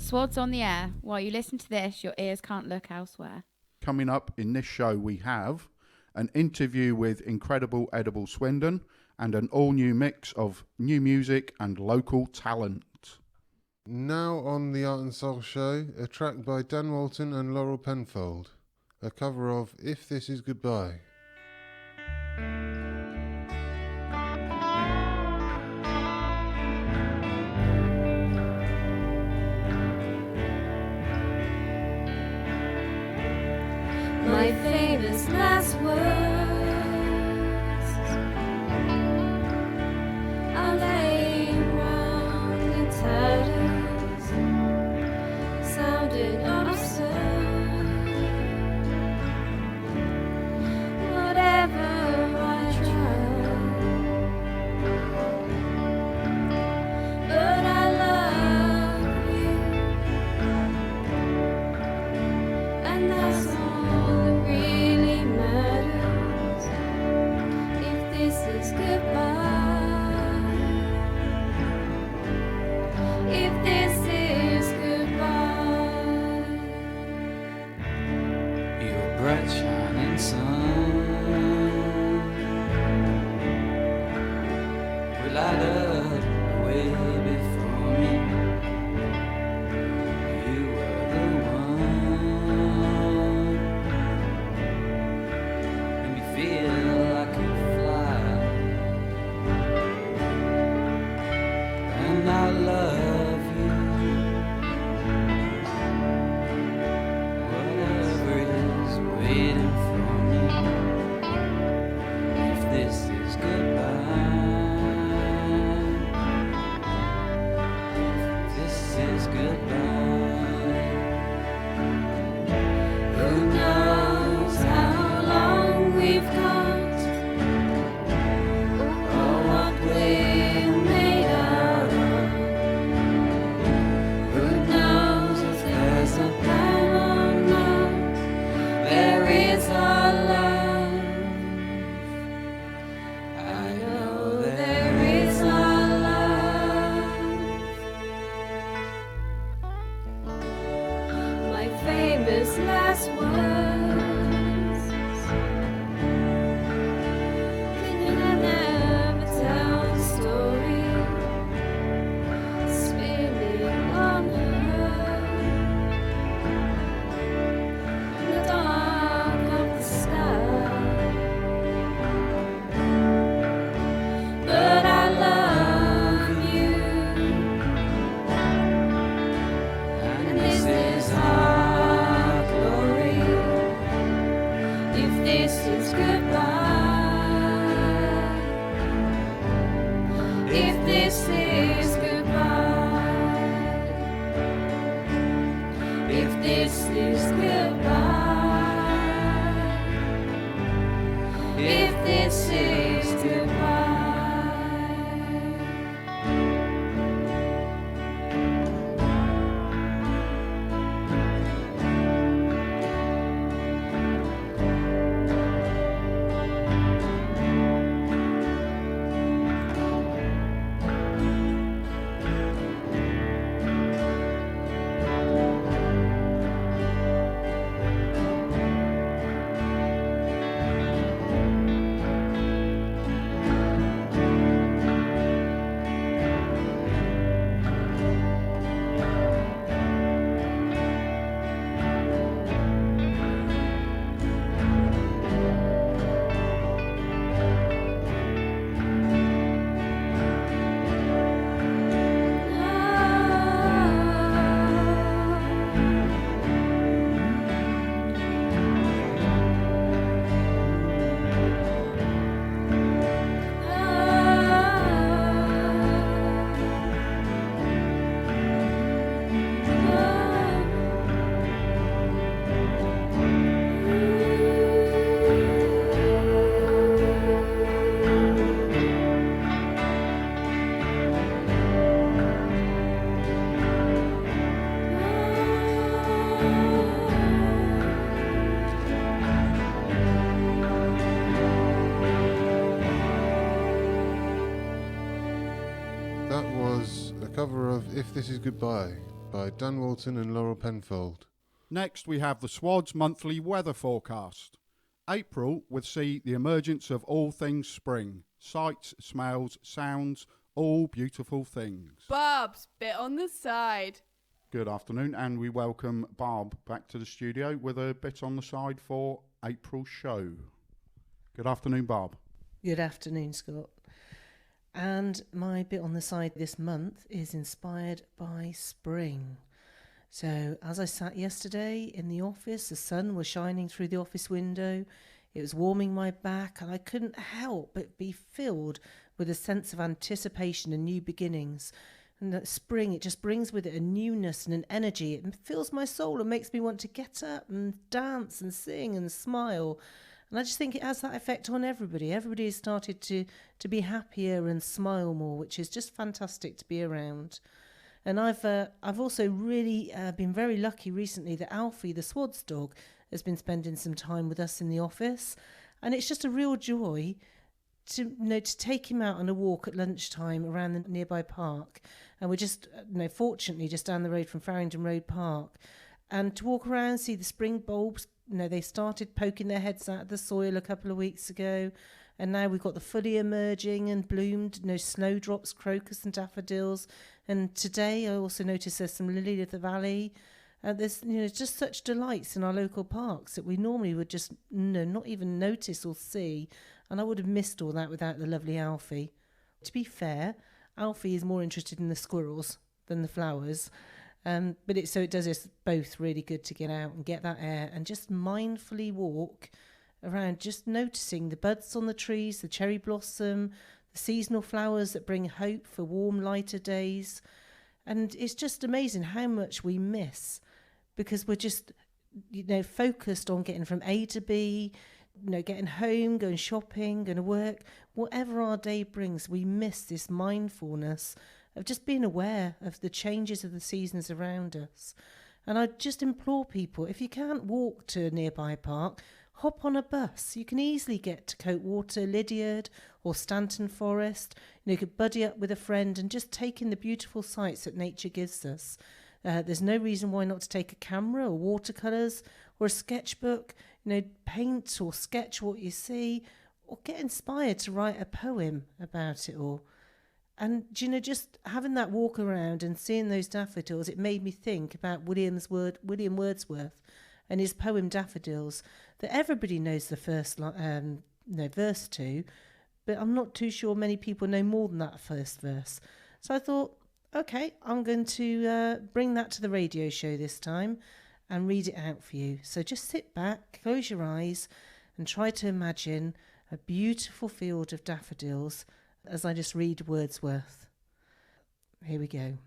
SWADS on the air. While you listen to this, your ears can't look elsewhere. Coming up in this show, we have an interview with incredible Edible Swindon and an all-new mix of new music and local talent. Now on the Art and Soul Show, a track by Dan Walton and Laurel Penfold, a cover of If This Is Goodbye. My famous last words are laying round in tatters, sounding absurd. Whatever I try, but I love you, and that's all. Bright shining sun will light up the way before me. You were the one, made me feel I could fly, and I love you. Waiting for me. If this is goodbye, if this is goodbye, who knows how long we've got, or what we're made out of. Who knows if there's a plan or not? There is our love. I know there is our love. My famous last words, thinking I never tell the story, spinning on her. But I love you, and this is our glory. If this is goodbye, if this is goodbye, if this is goodbye, if this is goodbye. That was a cover of If This Is Goodbye by Dan Walton and Laurel Penfold. Next, we have the SWADS monthly weather forecast. April would see the emergence of all things spring. Sights, smells, sounds, all beautiful things. Bob's bit on the side. Good afternoon, and we welcome Barb back to the studio with a bit on the side for April's show. Good afternoon, Barb. Good afternoon, Scott. And my bit on the side this month is inspired by spring. So as I sat yesterday in the office, the sun was shining through the office window. It was warming my back, and I couldn't help but be filled with a sense of anticipation and new beginnings. And that spring, it just brings with it a newness and an energy. It fills my soul and makes me want to get up and dance and sing and smile. And I just think it has that effect on everybody. Everybody has started to be happier and smile more, which is just fantastic to be around. And I've also really been very lucky recently that Alfie, the SWADS dog, has been spending some time with us in the office. And it's just a real joy to take him out on a walk at lunchtime around the nearby park. And we're just, fortunately, just down the road from Farringdon Road Park. And to walk around, see the spring bulbs. They started poking their heads out of the soil a couple of weeks ago, and now we've got the fully emerging and bloomed, snowdrops, crocus and daffodils. And today I also noticed there's some lily of the valley. There's just such delights in our local parks that we normally would just not even notice or see, and I would have missed all that without the lovely Alfie. To be fair, Alfie is more interested in the squirrels than the flowers. But it does us both really good to get out and get that air and just mindfully walk around, just noticing the buds on the trees, the cherry blossom, the seasonal flowers that bring hope for warm, lighter days. And it's just amazing how much we miss because we're just, focused on getting from A to B, getting home, going shopping, going to work. Whatever our day brings, we miss this mindfulness of just being aware of the changes of the seasons around us. And I just implore people, if you can't walk to a nearby park, hop on a bus. You can easily get to Coatwater, Lydiard or Stanton Forest. You could buddy up with a friend and just take in the beautiful sights that nature gives us. There's no reason why not to take a camera or watercolours or a sketchbook, paint or sketch what you see, or get inspired to write a poem about it all. And, just having that walk around and seeing those daffodils, it made me think about William Wordsworth and his poem Daffodils, that everybody knows the first verse to, but I'm not too sure many people know more than that first verse. So I thought, okay, I'm going to bring that to the radio show this time and read it out for you. So just sit back, close your eyes, and try to imagine a beautiful field of daffodils as I just read Wordsworth. Here we go.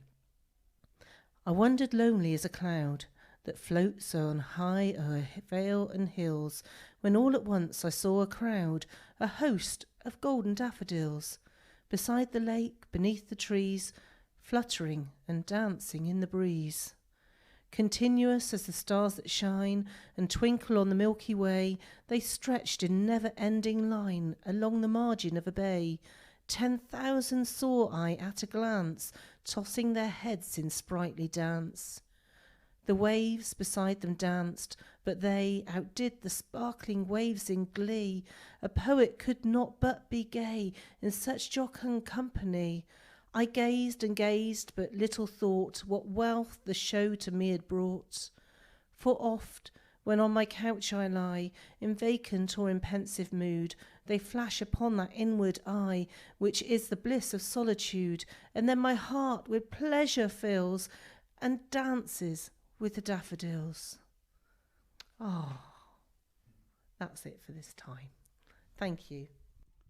I wandered lonely as a cloud that floats on high o'er vale and hills, when all at once I saw a crowd, a host of golden daffodils, beside the lake, beneath the trees, fluttering and dancing in the breeze. Continuous as the stars that shine and twinkle on the Milky Way, they stretched in never-ending line along the margin of a bay. 10,000 saw I at a glance, tossing their heads in sprightly dance. The waves beside them danced, but they outdid the sparkling waves in glee. A poet could not but be gay in such jocund company. I gazed and gazed, but little thought what wealth the show to me had brought. For oft, when on my couch I lie, in vacant or in pensive mood, they flash upon that inward eye, which is the bliss of solitude, and then my heart with pleasure fills, and dances with the daffodils. Oh, that's it for this time. Thank you.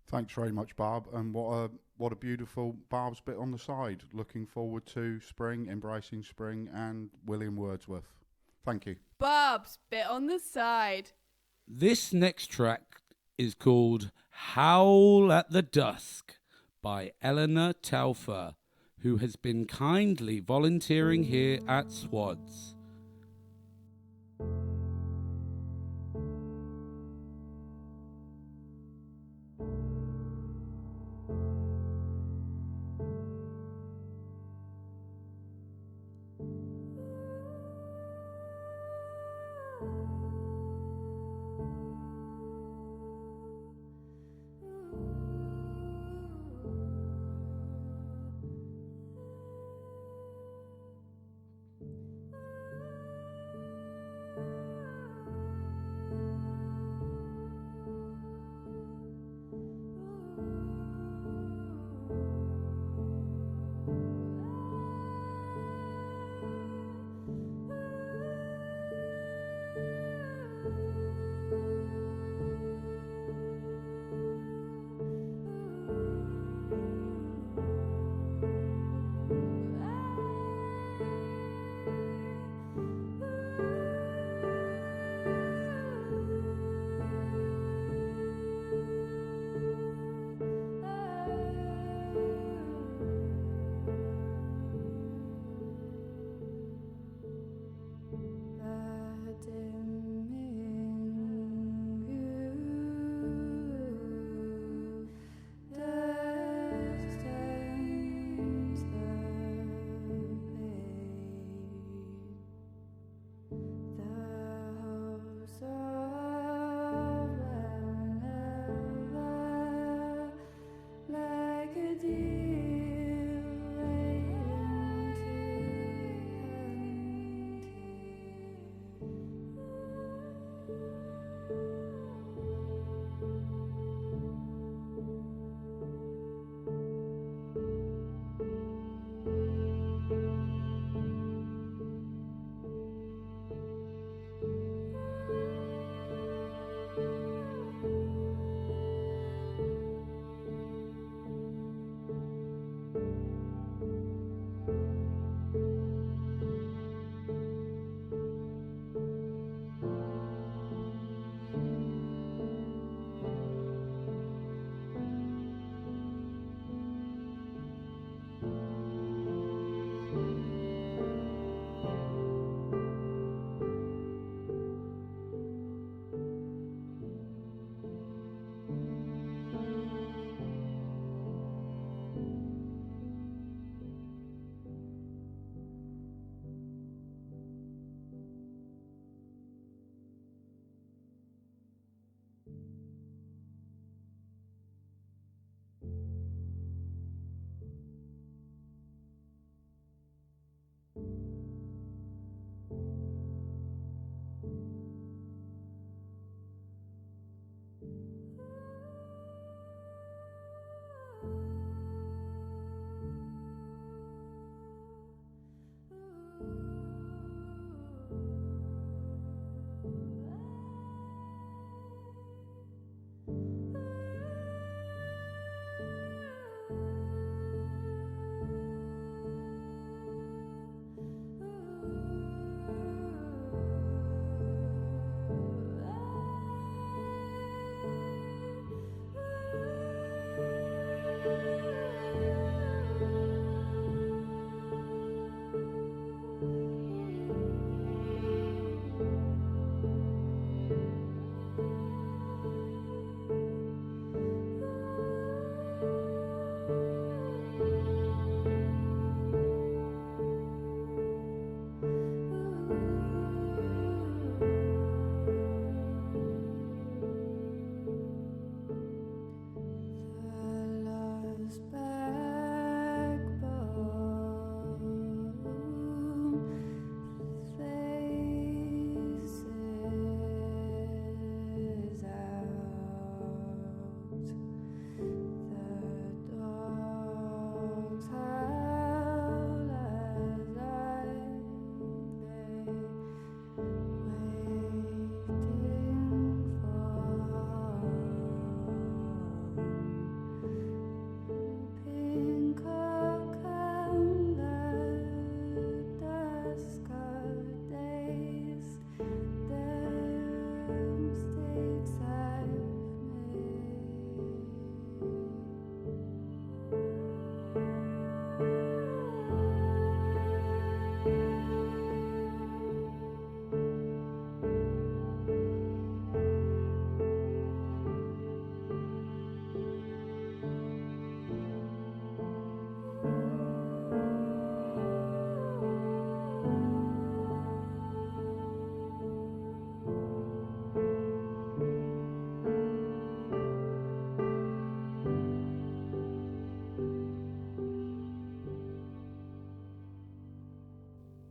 Thanks very much, Barb. And what a beautiful Barb's bit on the side. Looking forward to spring, embracing spring, and William Wordsworth. Thank you. Bob's bit on the side. This next track is called Howl at the Dusk by Eleanor Telfer, who has been kindly volunteering here at SWADS.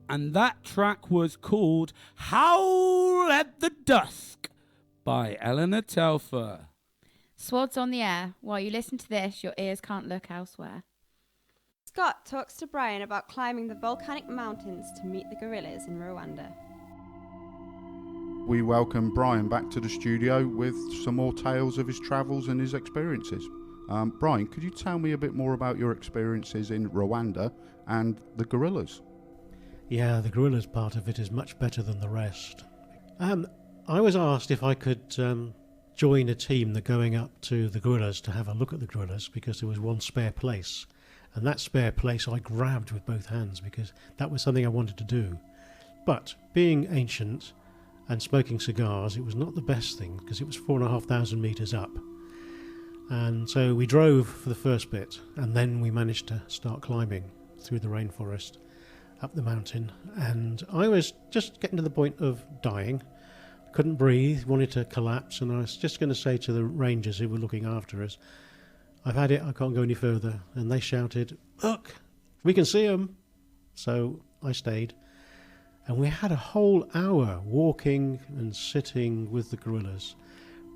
And that track was called Howl at the Dusk by Eleanor Telfer. SWADS on the air. While you listen to this, your ears can't look elsewhere. Scott talks to Brian about climbing the volcanic mountains to meet the gorillas in Rwanda. We welcome Brian back to the studio with some more tales of his travels and his experiences. Brian, could you tell me a bit more about your experiences in Rwanda and the gorillas? Yeah, the gorillas part of it is much better than the rest. I was asked if I could join a team that going up to the gorillas to have a look at the gorillas because there was one spare place. And that spare place I grabbed with both hands because that was something I wanted to do. But being ancient and smoking cigars, it was not the best thing because it was 4,500 metres up. And so we drove for the first bit and then we managed to start climbing through the rainforest up the mountain. And I was just getting to the point of dying. Couldn't breathe, wanted to collapse, and I was just going to say to the rangers who were looking after us, I've had it, I can't go any further. And they shouted, look, we can see them. So I stayed. And we had a whole hour walking and sitting with the gorillas,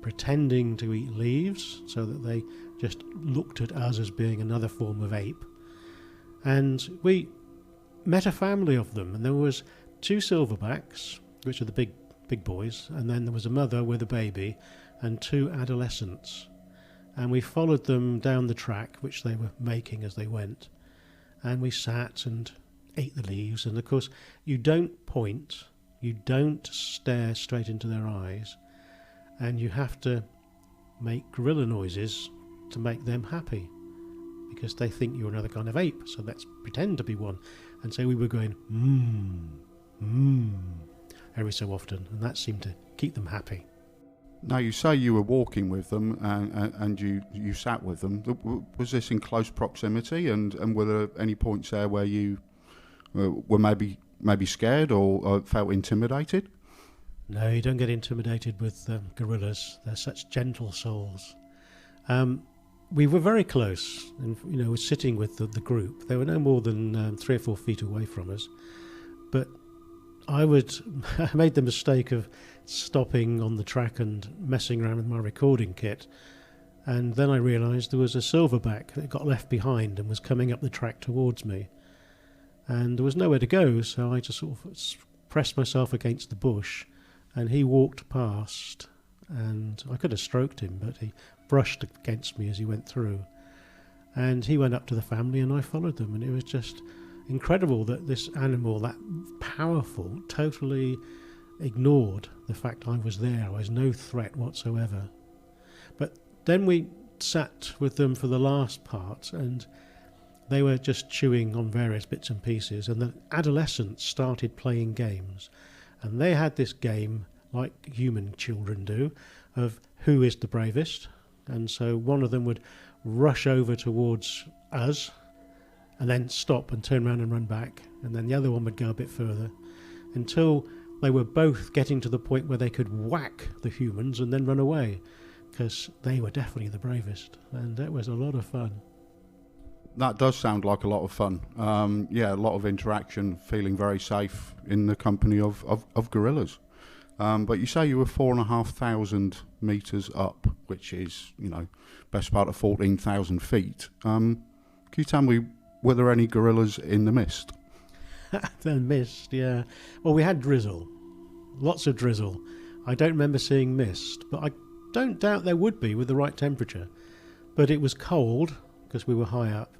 pretending to eat leaves so that they just looked at us as being another form of ape. And we met a family of them, and there was 2 silverbacks, which are the big boys, and then there was a mother with a baby and 2 adolescents. And we followed them down the track which they were making as they went, and we sat and ate the leaves. And of course you don't point, you don't stare straight into their eyes, and you have to make gorilla noises to make them happy because they think you're another kind of ape, so let's pretend to be one. And so we were going every so often, and that seemed to keep them happy. Now, you say you were walking with them and you sat with them. Was this in close proximity, and were there any points there where you were maybe scared or felt intimidated? No, you don't get intimidated with gorillas. They're such gentle souls. We were very close, and we're sitting with the group. They were no more than 3 or 4 feet away from us, but I made the mistake of stopping on the track and messing around with my recording kit, and then I realised there was a silverback that got left behind and was coming up the track towards me, and there was nowhere to go, so I just sort of pressed myself against the bush, and he walked past, and I could have stroked him, but he brushed against me as he went through, and he went up to the family and I followed them, and it was just incredible that this animal, that powerful, totally ignored the fact I was there. I was no threat whatsoever. But then we sat with them for the last part, and they were just chewing on various bits and pieces, and the adolescents started playing games, and they had this game like human children do of who is the bravest. And so one of them would rush over towards us and then stop and turn around and run back, and then the other one would go a bit further until they were both getting to the point where they could whack the humans and then run away, because they were definitely the bravest, and that was a lot of fun. That does sound like a lot of fun. A lot of interaction, feeling very safe in the company of gorillas. But you say you were 4,500 metres up, which is, best part of 14,000 feet. Can you tell me, were there any gorillas in the mist? The mist, yeah. Well, we had drizzle. Lots of drizzle. I don't remember seeing mist, but I don't doubt there would be with the right temperature. But it was cold, because we were high up,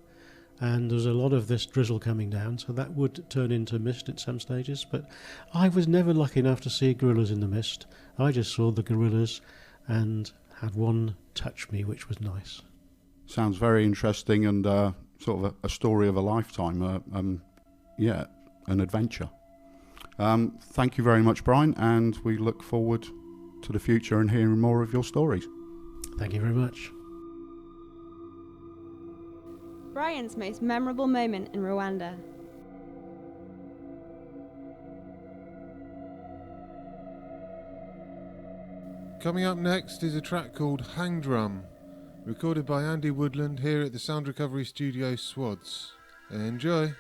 and there was a lot of this drizzle coming down, so that would turn into mist at some stages. But I was never lucky enough to see gorillas in the mist. I just saw the gorillas and had one touch me, which was nice. Sounds very interesting, and sort of a story of a lifetime. An adventure. Thank you very much, Brian, and we look forward to the future and hearing more of your stories. Thank you very much. Brian's most memorable moment in Rwanda. Coming up next is a track called Hang Drum, recorded by Andy Woodland here at the Sound Recovery Studio SWADS. Enjoy!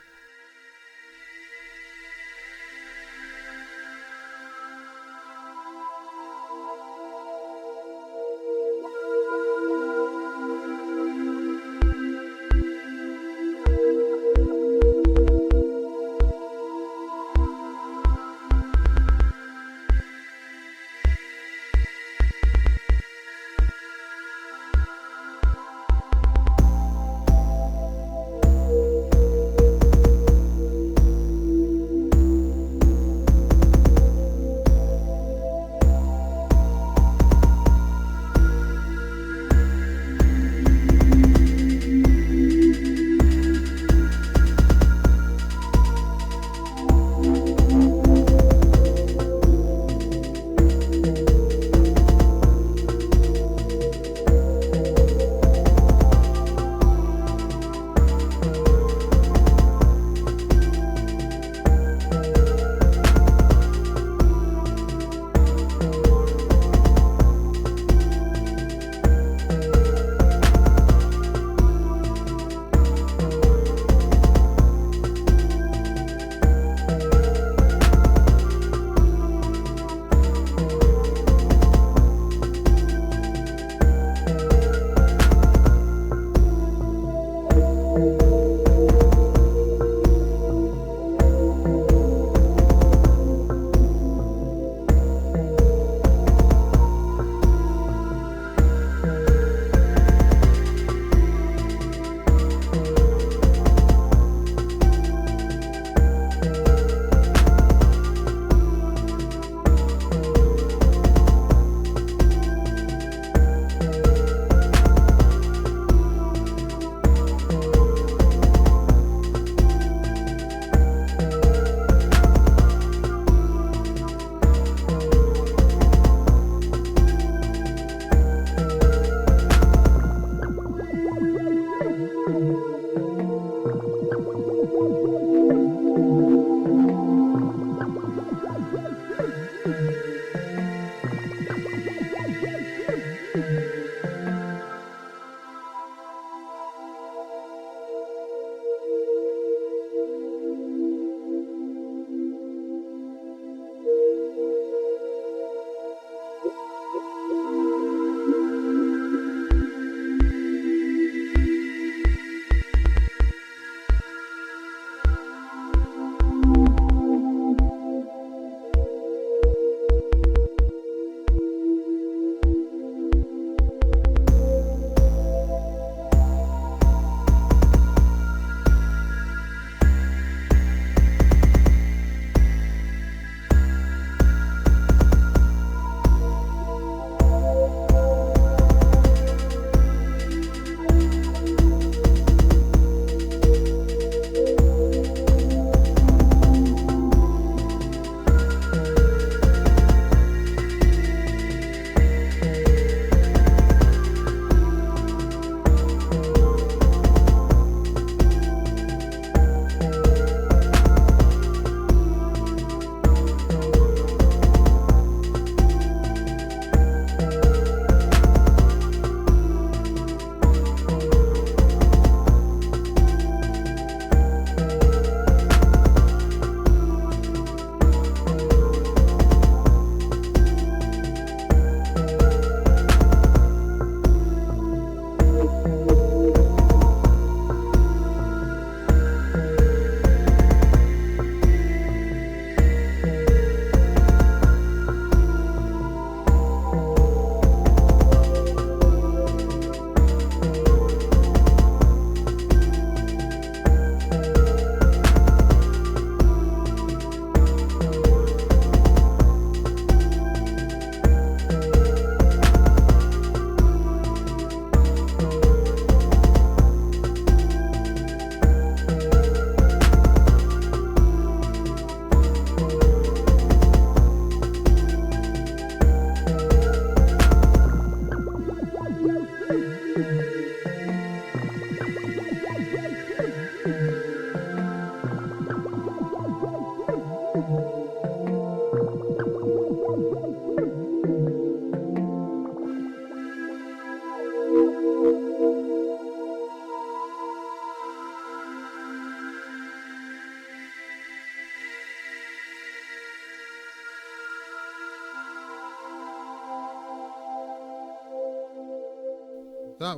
That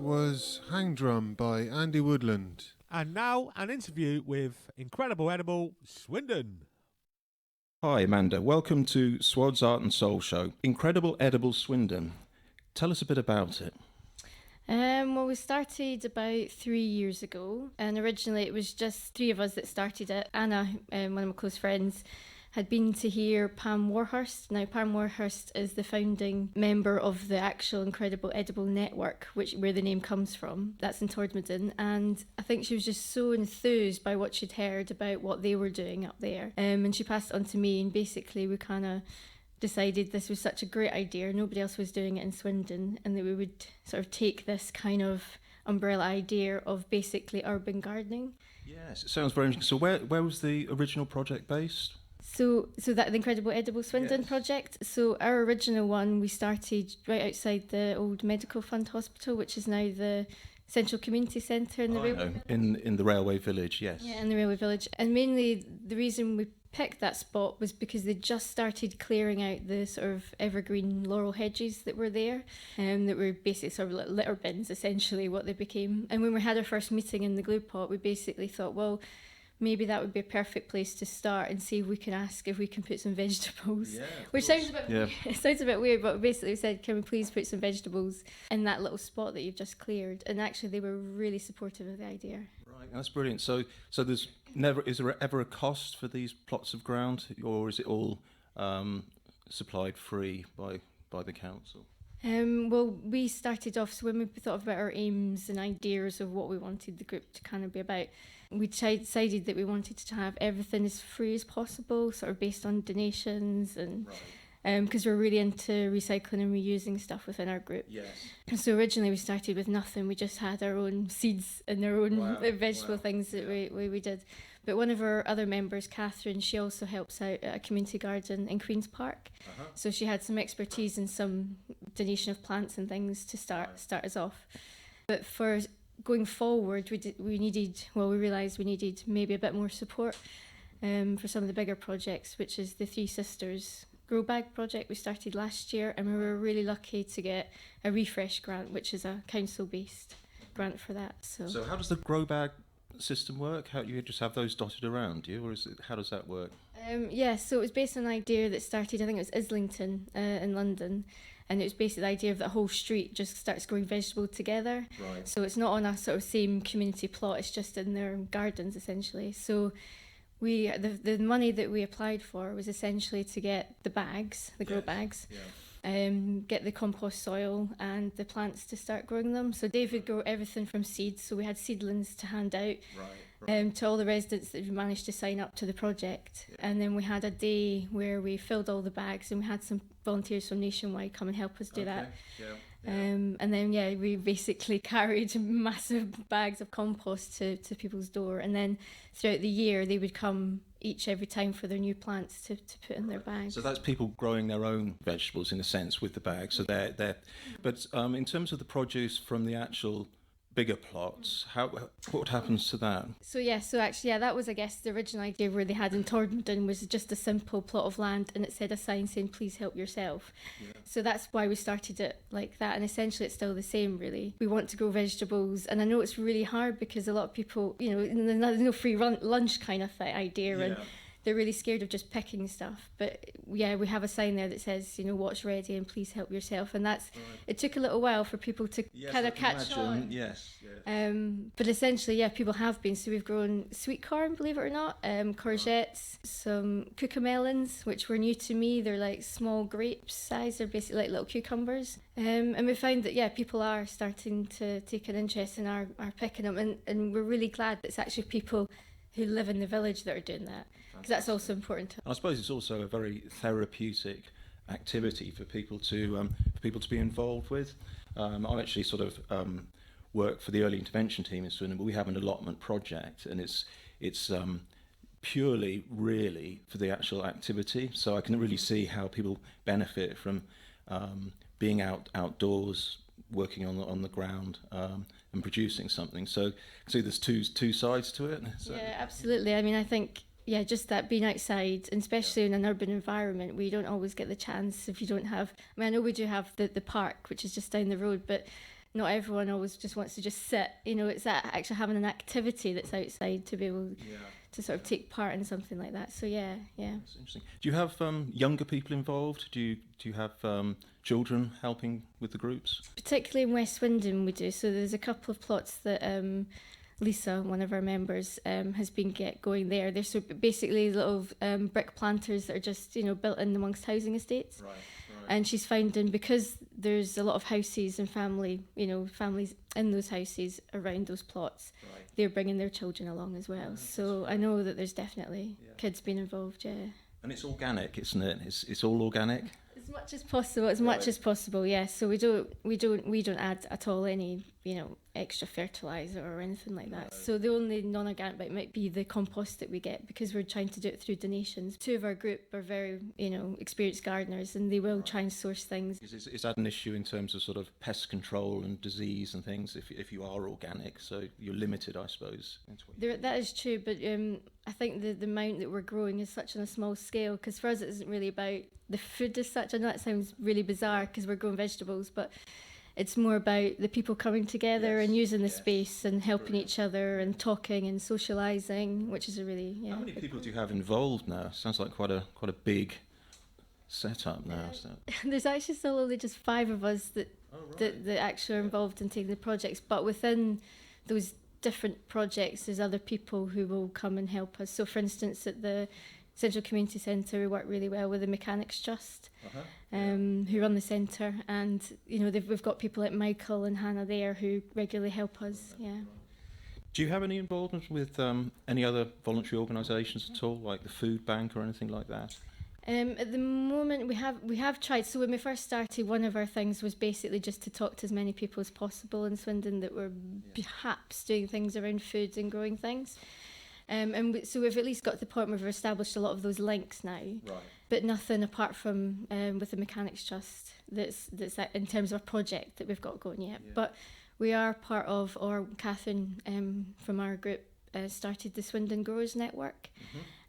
was Hang Drum by Andy Woodland. And now an interview with Incredible Edible Swindon. Hi Amanda, welcome to SWADS Art and Soul Show. Incredible Edible Swindon. Tell us a bit about it. Well, we started about 3 years ago, and originally it was just three of us that started it. Anna, one of my close friends, had been to hear Pam Warhurst. Now, Pam Warhurst is the founding member of the actual Incredible Edible Network, where the name comes from. That's in Tordmorden, and I think she was just so enthused by what she'd heard about what they were doing up there. And she passed it on to me, and basically we kind of decided this was such a great idea. Nobody else was doing it in Swindon, and that we would sort of take this kind of umbrella idea of basically urban gardening. Yes, it sounds very interesting. So where was the original project based? So that the Incredible Edible Swindon Yes. project. So our original one, we started right outside the old Medical Fund Hospital, which is now the Central Community Centre in the railway. In the railway village, yes. Yeah, in the railway village. And mainly the reason we picked that spot was because they just started clearing out the sort of evergreen laurel hedges that were there, that were basically sort of like litter bins, essentially what they became. And when we had our first meeting in the glue pot, we basically thought, well, maybe that would be a perfect place to start and see if we can ask if we can put some vegetables. Which sounds a bit it sounds a bit weird, but basically we said, can we please put some vegetables in that little spot that you've just cleared? And actually they were really supportive of the idea. Right, that's brilliant. So is there ever a cost for these plots of ground, or is it all supplied free by the council? Well, we started off, so when we thought about our aims and ideas of what we wanted the group to kind of be about, we decided that we wanted to have everything as free as possible, sort of based on donations, and because we're really into recycling and reusing stuff within our group. Yes. So originally we started with nothing. We just had our own seeds and our own vegetable things that we did. But one of our other members, Catherine, she also helps out at a community garden in Queen's Park. So she had some expertise in some donation of plants and things to start us off. But for going forward, we realised we needed maybe a bit more support for some of the bigger projects, which is the Three Sisters Grow Bag project we started last year, and we were really lucky to get a refresh grant, which is a council-based grant for that. So how does the grow bag system work? How you just have those dotted around, do you, or how does that work? So it was based on an idea that started, I think it was Islington in London, and it was basically the idea of the whole street just starts growing vegetable together. Right. So it's not on a sort of same community plot, it's just in their gardens essentially. So the money that we applied for was essentially to get the bags, the grow bags, get the compost soil and the plants to start growing them. So David grew everything from seeds, so we had seedlings to hand out to all the residents that managed to sign up to the project. And then we had a day where we filled all the bags, and we had some volunteers from Nationwide come and help us do that. And then we basically carried massive bags of compost to people's door, and then throughout the year they would come every time for their new plants to put in their bags. So that's people growing their own vegetables in a sense with the bag. So they're but in terms of the produce from the actual bigger plots, what happens to that? So that was, I guess, the original idea where they had in Tordmorden was just a simple plot of land, and it said a sign saying please help yourself. So that's why we started it like that, and essentially it's still the same really. We want to grow vegetables, and I know it's really hard because a lot of people, there's no free lunch kind of idea, and they're really scared of just picking stuff. But we have a sign there that says, what's ready and please help yourself. And that's, it took a little while for people to kind of catch on. Yes. But essentially, people have been. So we've grown sweet corn, believe it or not, courgettes, some cucamelons, which were new to me. They're like small grapes size. They're basically like little cucumbers. And we found that, people are starting to take an interest and are picking them. And we're really glad that it's actually people who live in the village that are doing that, because that's also important. I suppose it's also a very therapeutic activity for people to be involved with. I actually sort of work for the early intervention team in Swindon, but we have an allotment project, and it's purely, really, for the actual activity. So I can really see how people benefit from being outdoors, working on the ground, and producing something. So see, there's two sides to it. So, Yeah, absolutely. I mean, I think, yeah, just that being outside, and especially in an urban environment, we don't always get the chance if you don't have, I mean, I know we do have the park, which is just down the road, but not everyone always just wants to just sit. You know, it's that actually having an activity that's outside to be able to sort of take part in something like that. So yeah. That's interesting. Do you have younger people involved? Do you have children helping with the groups? Particularly in West Swindon we do. So there's a couple of plots that Lisa, one of our members, has been going there. They're so basically little brick planters that are just, built in amongst housing estates. Right. And she's finding, because there's a lot of houses and families in those houses around those plots, they're bringing their children along as well. So I know that there's definitely kids being involved, yeah. And it's organic, isn't it? It's all organic. As much as possible, yes. So we don't add at all any, extra fertilizer or anything like that. So the only non-organic bit might be the compost that we get, because we're trying to do it through donations. Two of our group are very, experienced gardeners, and they will try and source things. Is that an issue in terms of sort of pest control and disease and things if you are organic? So you're limited, I suppose. That is true, but I think the amount that we're growing is such on a small scale, because for us it isn't really about the food as such. I know that sounds really bizarre because we're growing vegetables, but it's more about the people coming together and using the space and helping each other and talking and socialising, which is a really How many people do you have involved now? Sounds like quite a big setup now. So. There's actually still only just 5 of us that actually are involved in taking the projects, but within those different projects there's other people who will come and help us. So for instance, at the Central Community Centre we work really well with the Mechanics Trust, who run the centre, and we've got people like Michael and Hannah there who regularly help us. Do you have any involvement with any other voluntary organisations at all, like the food bank or anything like that? At the moment we have tried. So when we first started, one of our things was basically just to talk to as many people as possible in Swindon that were perhaps doing things around food and growing things. So we've at least got to the point where we've established a lot of those links now, but nothing apart from with the Mechanics Trust that's in terms of a project that we've got going yet. But we are part of, or Catherine from our group started the Swindon Growers Network,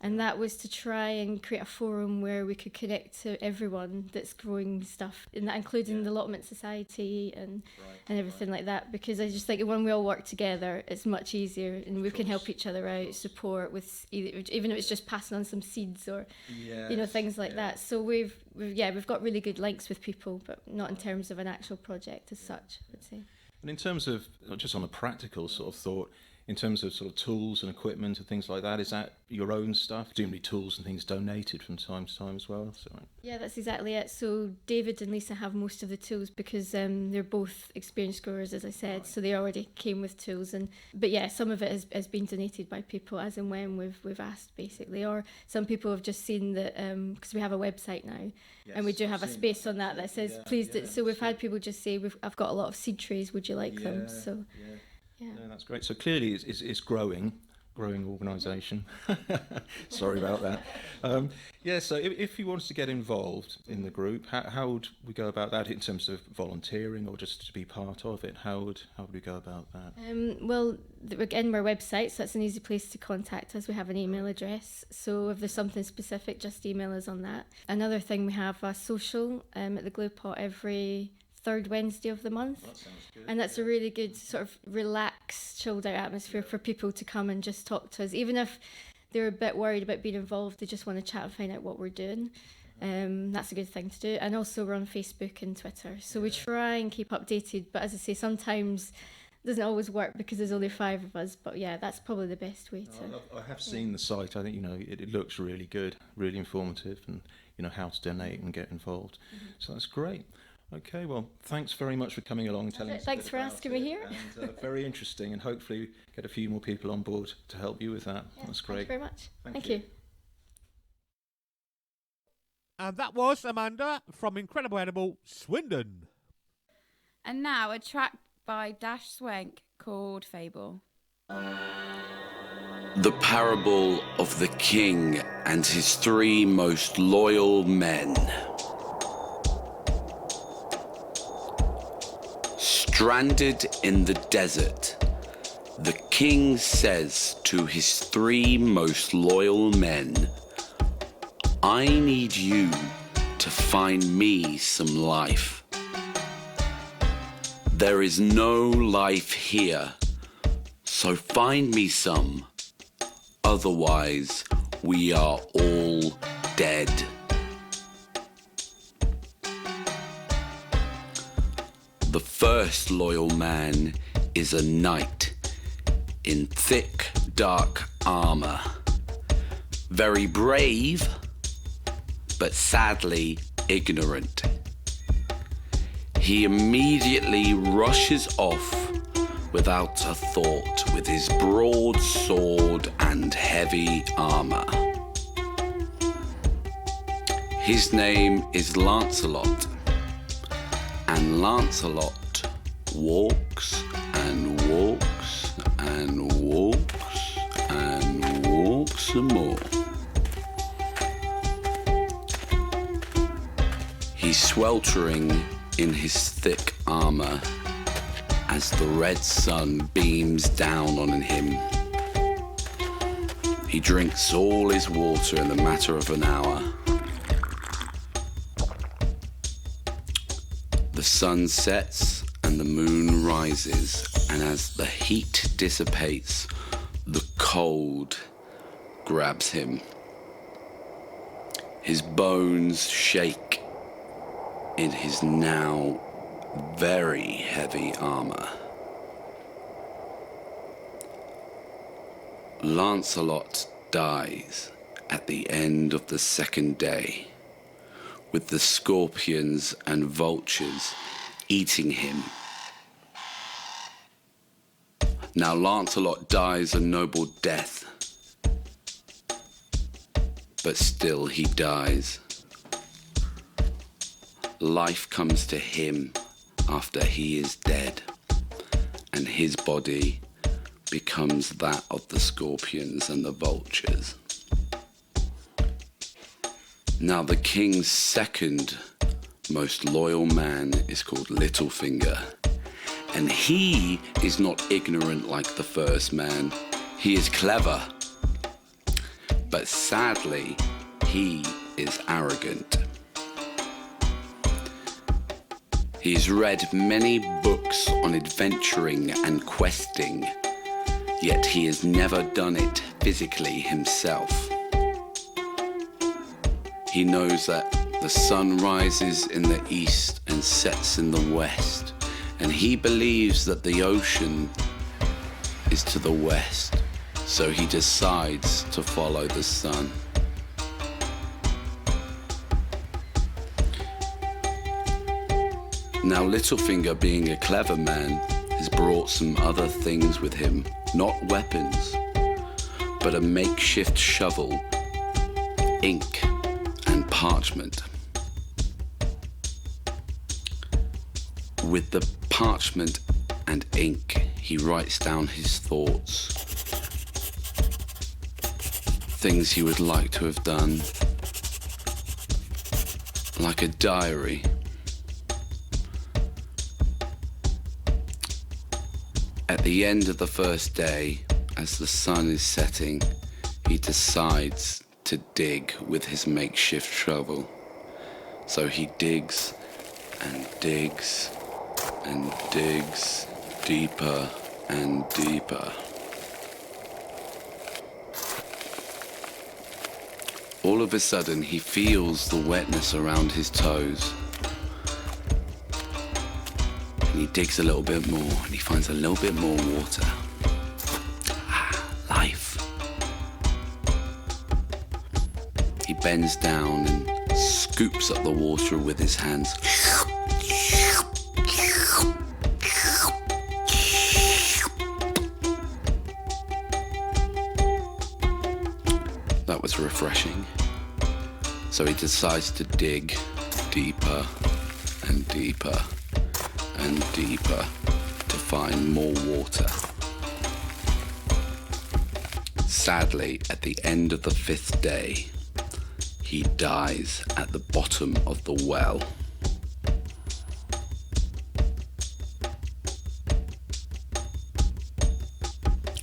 and that was to try and create a forum where we could connect to everyone that's growing stuff, and that including the Allotment Society and everything like that, because I just think when we all work together it's much easier, and we can help each other out, support with even if it's just passing on some seeds or things like that. So we've got really good links with people, but not in terms of an actual project as such, I would say. And in terms of, just on a practical sort of thought, in terms of sort of tools and equipment and things like that, is that your own stuff? Presumably tools and things donated from time to time as well? Yeah, that's exactly it. So David and Lisa have most of the tools because they're both experienced growers, as I said, so they already came with tools. But yeah, some of it has been donated by people as and when we've asked, basically. Or some people have just seen that, because we have a website now, and we do have a space on that says, please do. So we've had people just say, I've got a lot of seed trays, would you like them? So. Yeah. No, that's great. So clearly it's growing organisation. Sorry about that. So if you wanted to get involved in the group, how would we go about that in terms of volunteering or just to be part of it? How would we go about that? Well, again, our website, so that's an easy place to contact us. We have an email address, so if there's something specific, just email us on that. Another thing, we have a social at the Glue Pot every third Wednesday of the month. That sounds good. And that's a really good sort of relaxed, chilled out atmosphere for people to come and just talk to us. Even if they're a bit worried about being involved, they just want to chat and find out what we're doing. That's a good thing to do. And also we're on Facebook and Twitter. So we try and keep updated. But as I say, sometimes it doesn't always work because there's only 5 of us. But yeah, that's probably the best way to... I have seen the site. I think, it looks really good, really informative, and, how to donate and get involved. So that's great. Okay, well, thanks very much for coming along and telling us. Thanks for asking me here. And very interesting, and hopefully get a few more people on board to help you with that. That's great. Thank you very much. Thank you. And that was Amanda from Incredible Edible, Swindon. And now a track by Dash Swank called Fable. The parable of the king and his 3 most loyal men. Stranded in the desert, the king says to his 3 most loyal men, I need you to find me some life. There is no life here, so find me some. Otherwise, we are all dead. The first loyal man is a knight in thick, dark armor. Very brave, but sadly ignorant. He immediately rushes off without a thought with his broad sword and heavy armor. His name is Lancelot, and Lancelot walks and walks and walks and walks some more. He's sweltering in his thick armor as the red sun beams down on him. He drinks all his water in the matter of an hour. The sun sets and the moon rises, and as the heat dissipates, the cold grabs him. His bones shake in his now very heavy armor. Lancelot dies at the end of the 2nd day, with the scorpions and vultures eating him. Now Lancelot dies a noble death, but still he dies. Life comes to him after he is dead, and his body becomes that of the scorpions and the vultures. Now the king's 2nd most loyal man is called Littlefinger, and he is not ignorant like the first man. He is clever, but sadly he is arrogant. He's read many books on adventuring and questing, yet he has never done it physically himself. He knows that the sun rises in the east and sets in the west, and he believes that the ocean is to the west, so he decides to follow the sun. Now Littlefinger, being a clever man, has brought some other things with him, not weapons, but a makeshift shovel, ink, and parchment. With the parchment and ink, he writes down his thoughts, things he would like to have done, like a diary. At the end of the first day, as the sun is setting, he decides to dig with his makeshift shovel. So he digs and digs and digs deeper and deeper. All of a sudden, he feels the wetness around his toes. And he digs a little bit more, and he finds a little bit more water. Life. He bends down and scoops up the water with his hands. That was refreshing. So he decides to dig deeper and deeper and deeper to find more water. sadly, at the end of the 5th day, he dies at the bottom of the well.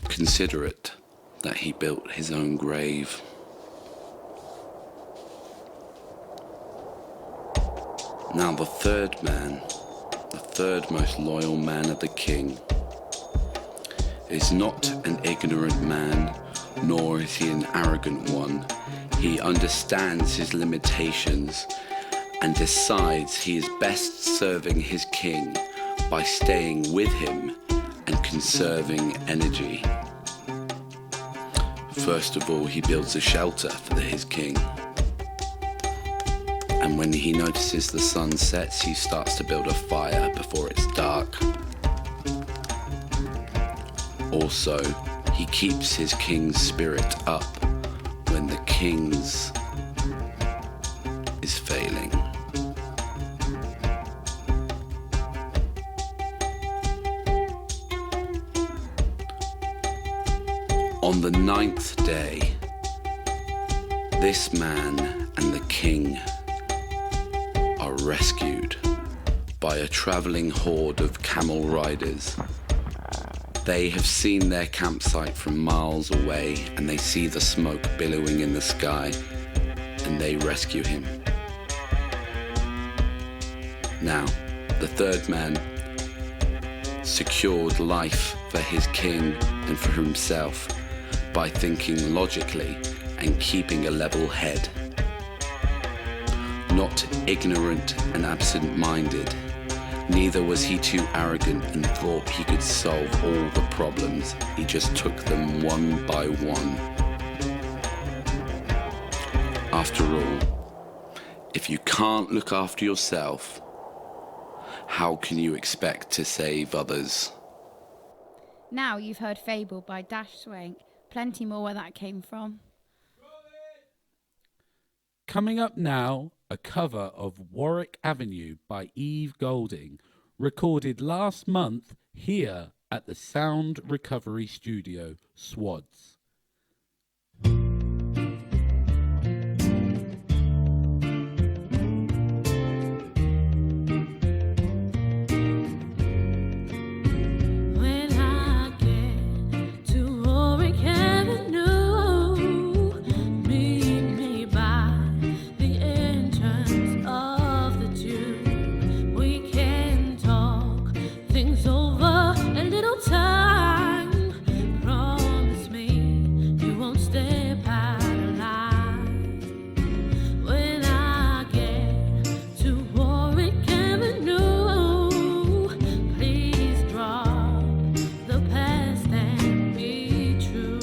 Consider it that he built his own grave. Now the third man, the third most loyal man of the king, is not an ignorant man, nor is he an arrogant one. He understands his limitations and decides he is best serving his king by staying with him and conserving energy. First of all, he builds a shelter for his king. And when he notices the sun sets, he starts to build a fire before it's dark. Also, he keeps his king's spirit up when the king's is failing. On the 9th day, this man and the king are rescued by a travelling horde of camel riders. They have seen their campsite from miles away and they see the smoke billowing in the sky and they rescue him. Now, the third man secured life for his king and for himself by thinking logically and keeping a level head. Not ignorant and absent-minded, neither was he too arrogant and thought he could solve all the problems. He just took them one by one. After all, if you can't look after yourself, how can you expect to save others? Now you've heard Fable by Dash Swank. Plenty more where that came from. Coming up now, a cover of Warwick Avenue by Eve Golding, recorded last month here at the Sound Recovery Studio, SWADS. When I get to Warwick Avenue, meet me by the entrance of the tube. We can talk things over a little time. Promise me you won't step out of line. When I get to Warwick Avenue, please drop the past and be true.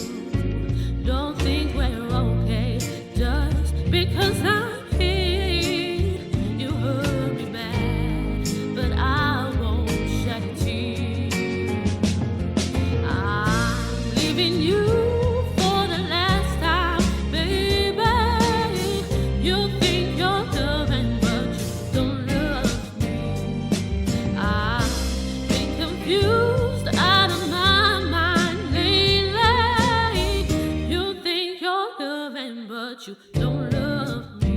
Don't think we're okay just because I'm here. You hurt me bad, but I won't shed a tear. I'm leaving you for the last time, baby. You think you're loving, but you don't love me. I've been confused out of my mind lately. You think you're loving, but you don't love me.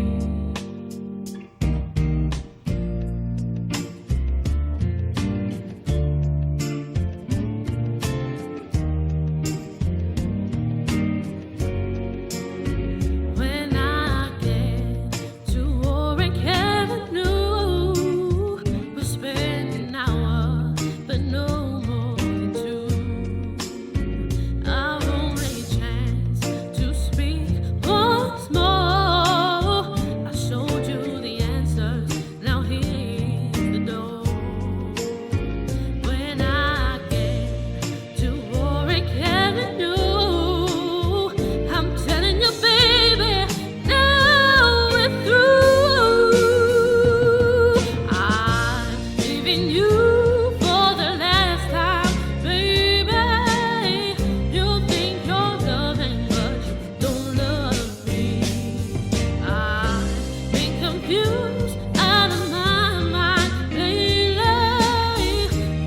When I get to Warwick Avenue, we'll spend an hour, but no more than two. Our only chance to speak once more. I showed you the answers, now here's the door. When I get to Warwick Avenue, I'm telling you, baby, now we're through. I'm leaving you for the last time, baby. You think you're loving, but you don't love me. I've been confused out of my mind lately.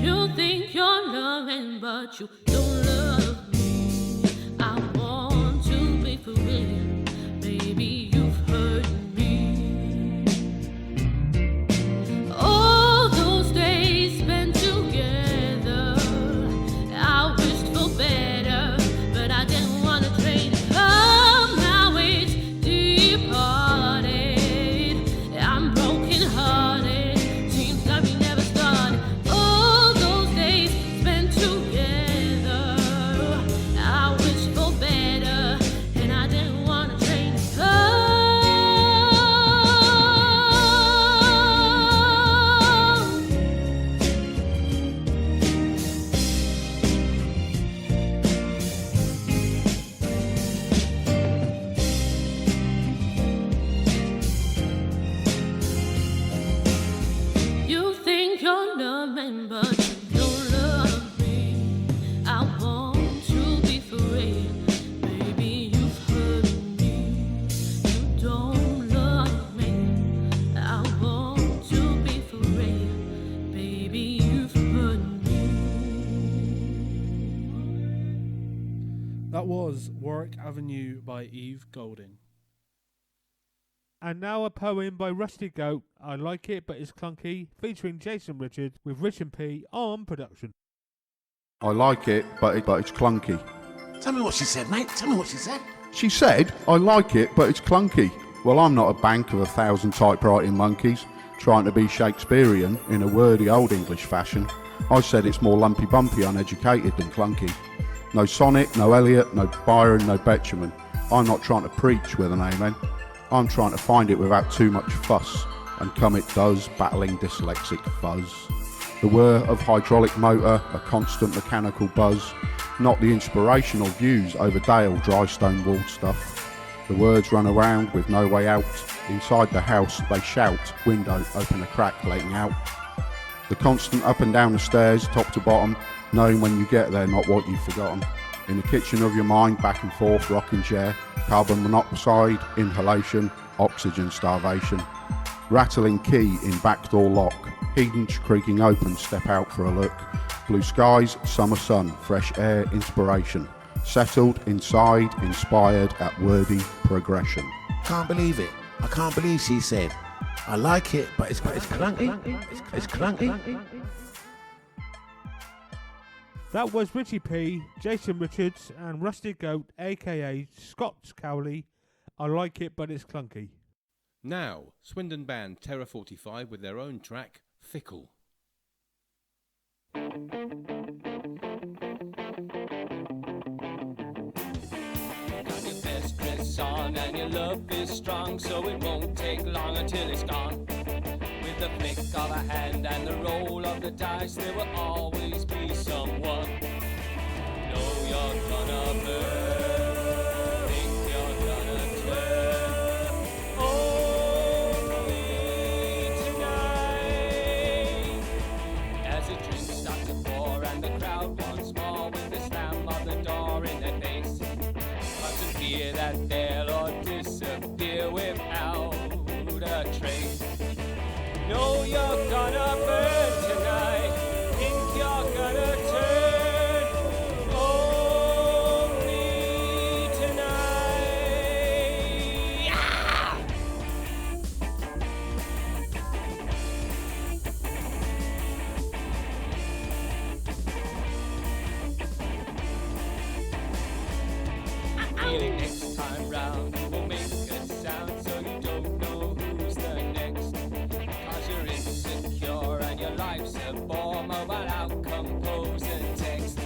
You think you're loving, but you don't love me. I want That was Warwick Avenue by Eve Golding. And now a poem by Rusty Goat, I Like It But It's Clunky, featuring Jason Richards with Rich and P on production. I like it, but it's clunky. Tell me what she said, mate. Tell me what she said. She said, I like it, but it's clunky. Well, I'm not a bank of 1,000 typewriting monkeys trying to be Shakespearean in a wordy old English fashion. I said it's more lumpy bumpy, uneducated than clunky. No sonnet, no Eliot, no Byron, no Betjeman. I'm not trying to preach with an amen. I'm trying to find it without too much fuss, and come it does, battling dyslexic fuzz. The whir of hydraulic motor, a constant mechanical buzz, not the inspirational views over Dale dry stone walled stuff. The words run around with no way out. Inside the house they shout, window open a crack letting out. The constant up and down the stairs, top to bottom, knowing when you get there not what you've forgotten. In the kitchen of your mind, back and forth, rocking chair, carbon monoxide, inhalation, oxygen starvation. Rattling key in back door lock, hinge creaking open, step out for a look. Blue skies, summer sun, fresh air, inspiration. Settled, inside, inspired at wordy progression. Can't believe it. I can't believe she said, I like it, but it's clunky. It's clunky. That was Richie P, Jason Richards and Rusty Goat, aka Scott's Cowley. I like it, but it's clunky. Now, Swindon band Terror 45 with their own track, Fickle. Got your best dress on and your love is strong, so it won't take long until it's gone. With the flick of a hand and the roll of the dice, there will always be someone. Know you're gonna burn, think you're gonna turn. Only tonight, as the drinks start to pour and the crowd once more with the slam of the door in their face, but to fear that they'll all disappear without a trace. Know you're gonna burn tonight, think you're gonna turn. Only tonight. Ah! Feeling next time round you will make a sound so you don't know who's the next. Cause you're insecure and your life's a bore, mobile out, compose and text.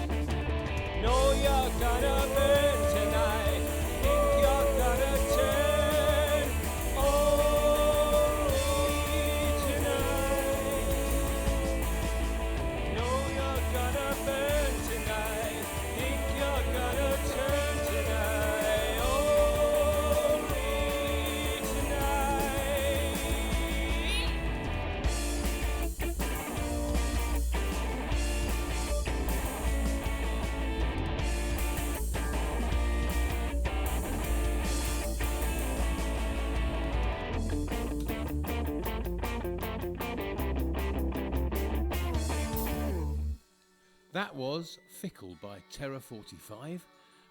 Know you're gonna burn tonight, think you're gonna turn. Only tonight. Know you're gonna burn tonight, think you're gonna turn tonight. Only tonight. That was Fickle by Terror 45,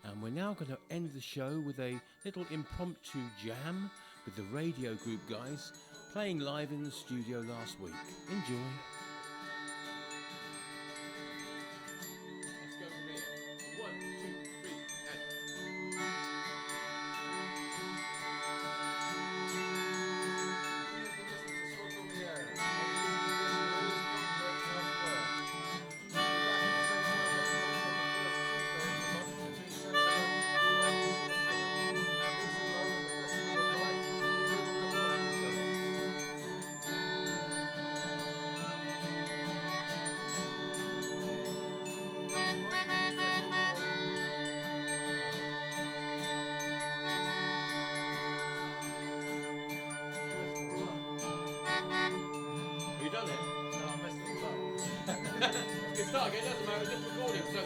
and we're now going to end the show with a little impromptu jam with the radio group guys playing live in the studio last week. Enjoy. Let's go from here. 1, 2, 3, Have you done it? No, I messed it all up. You can start again, doesn't matter, it's just recording, so...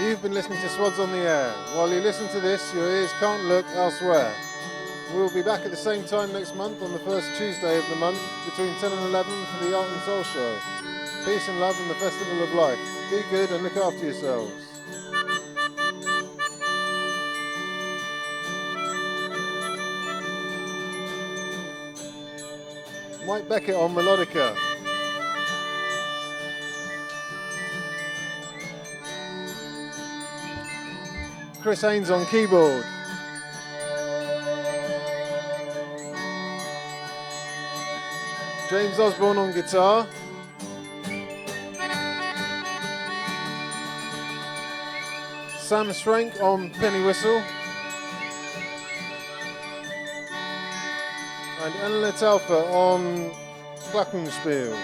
You've been listening to SWADS on the Air. While you listen to this, your ears can't look elsewhere. We'll be back at the same time next month on the first Tuesday of the month between 10 and 11 for the Art and Soul Show. Peace and love in the festival of life. Be good and look after yourselves. Mike Beckett on melodica. Chris Haynes on keyboard. James Osborne on guitar. Sam Schrank on penny whistle. And Eleanor Telfer on glockenspiel.